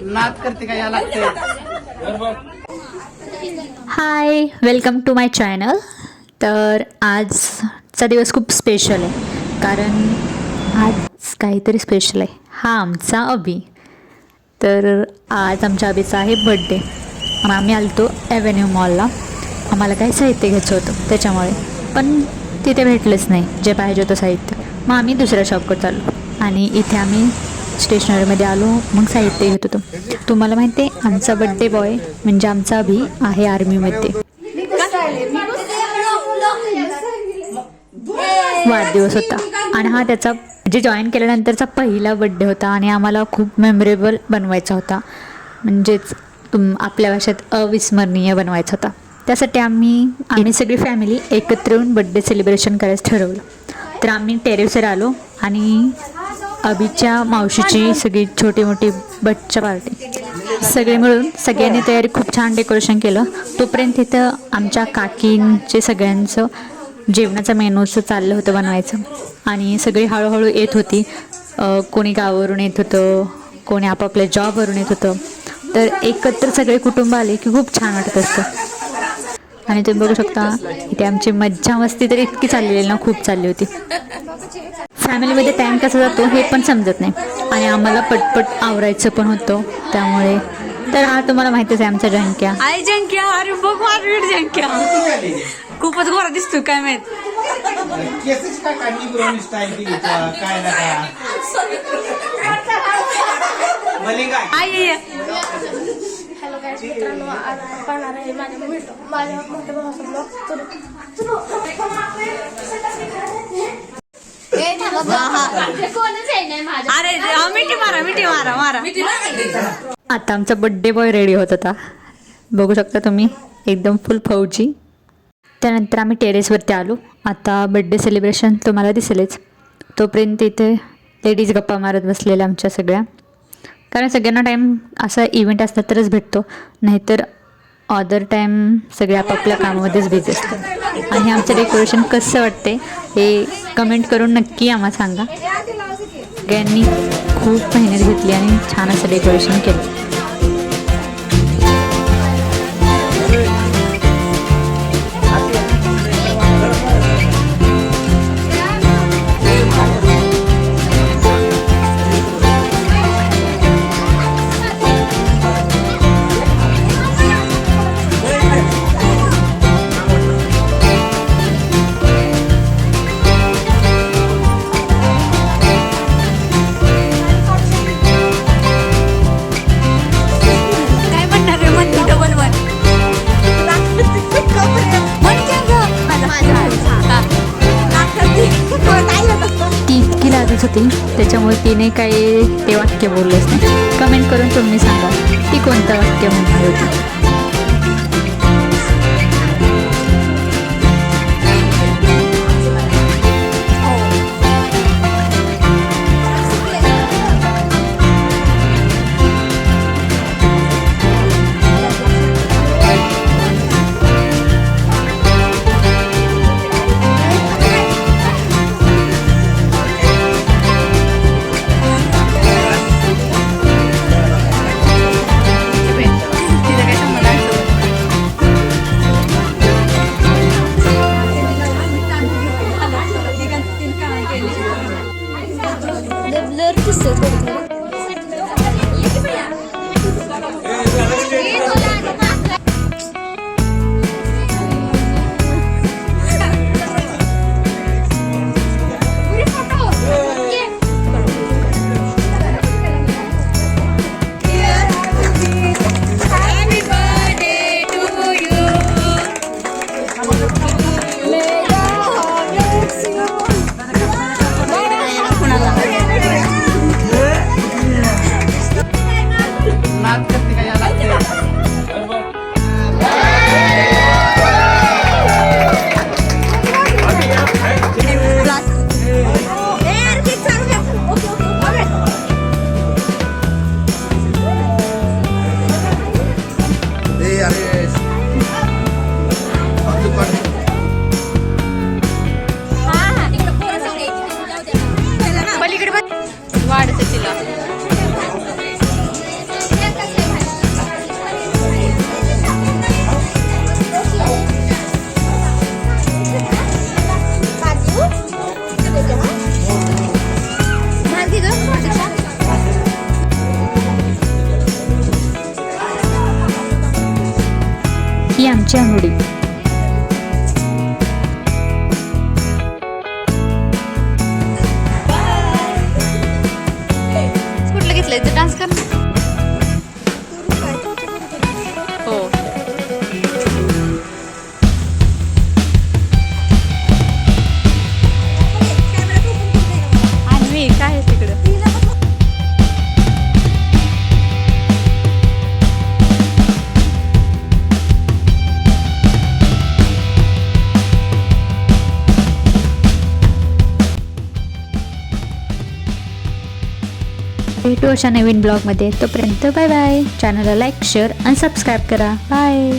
नाच करते का या लागते. हाय, वेलकम टू माय चॅनल. तर आजचा दिवस खूप स्पेशल आहे, कारण आज काहीतरी स्पेशल आहे. हा आमचा अभि. तर आज आमच्या अभिचा आहे बड्डे. आम्ही आलतो ॲव्हेन्यू मॉलला. आम्हाला काही साहित्य घ्यायचं होतं त्याच्यामुळे, पण तिथे भेटलंच नाही जे पाहिजे होतं साहित्य. मग आम्ही दुसऱ्या शॉपकडे चाललो आणि इथे आम्ही स्टेशनरीमध्ये आलो. मग साहित्य घेत होतो. तुम्हाला माहिती आहे, आमचा बड्डे बॉय म्हणजे आमचा अभि आहे आर्मीमध्ये. वाढदिवस होता आणि हा त्याचा म्हणजे जॉईन केल्यानंतरचा पहिला बड्डे होता आणि आम्हाला खूप मेमोरेबल बनवायचा होता. म्हणजेच आपल्या भाषेत अविस्मरणीय बनवायचा होता. त्यासाठी आम्ही सगळी फॅमिली एकत्र येऊन बड्डे सेलिब्रेशन करायचं ठरवलं. तर आम्ही टेरेसवर आलो आणि अभिच्या मावशीची सगळी छोटी मोठी बच्चा पार्टी सगळे मिळून सगळ्यांनी तयारी खूप छान डेकोरेशन केलं. तोपर्यंत तिथं आमच्या काकींचे सगळ्यांचं जेवणाचं मेनूचं चाललं होतं बनवायचं आणि सगळी हळूहळू येत होती. कोणी गावावरून येत होतं, कोणी आपापल्या जॉबवरून येत होतं. तर एकत्र सगळे कुटुंब आले की खूप छान वाटत असतं. आणि तुम्ही बघू शकता इथे आमची मज्जा मस्ती तर इतकी चाललेली ना, खूप चालली होती. फॅमिलीमध्ये टाईम कसा जातो हे पण समजत नाही आणि आम्हाला पटपट आवरायचं पण होतं त्यामुळे. तर हा तुम्हाला माहितीच आहे आमचा जंक्या. आई जंक्या, अरे बघ मारवीड जंक्या, खूपच गोरा दिसतोय काय माहित. केसच काय काढली ब्राउन स्टाईल ती काय ना काय मलिंगा. आई हॅलो गाईस, मित्रांनो, आज पाहणार आहे माझ्या मोठ्या भावाचा अरे मिठी मारा मारा. आता आमचा बड्डे बॉय रेडी होत होता. बघू शकता तुम्ही, एकदम फुल फौजी. त्यानंतर आम्ही टेरेसवरती आलो. आता बड्डे सेलिब्रेशन तुम्हाला दिसेलच. तोपर्यंत इथे लेडीज गप्पा मारत बसलेल्या आमच्या सगळ्या, कारण सगळ्यांना टाईम असा इव्हेंट असला तरच भेटतो, नाहीतर अदर टाईम सगळे आपापल्या कामामध्येच बिझी असतात. आणि आमचं डेकोरेशन कसं वाटते हे कमेंट करून नक्की आम्हाला सांगा. सगळ्यांनी खूप मेहनत घेतली आणि छान असं डेकोरेशन केलं. होती त्याच्यामुळे तिने काही ते वाक्य बोललेच नाही. कमेंट करून तुम्ही सांगा ती कोणतं वाक्य म्हणणार होती. आमची अंगडी. कुठलं घेतलंय तू डान्स कर. हो आणि मी काय आहे तिकडं. भेटू अशा नवीन ब्लॉगमध्ये. तोपर्यंत बाय बाय. चॅनलला लाईक शेअर आणि सबस्क्राईब करा. बाय.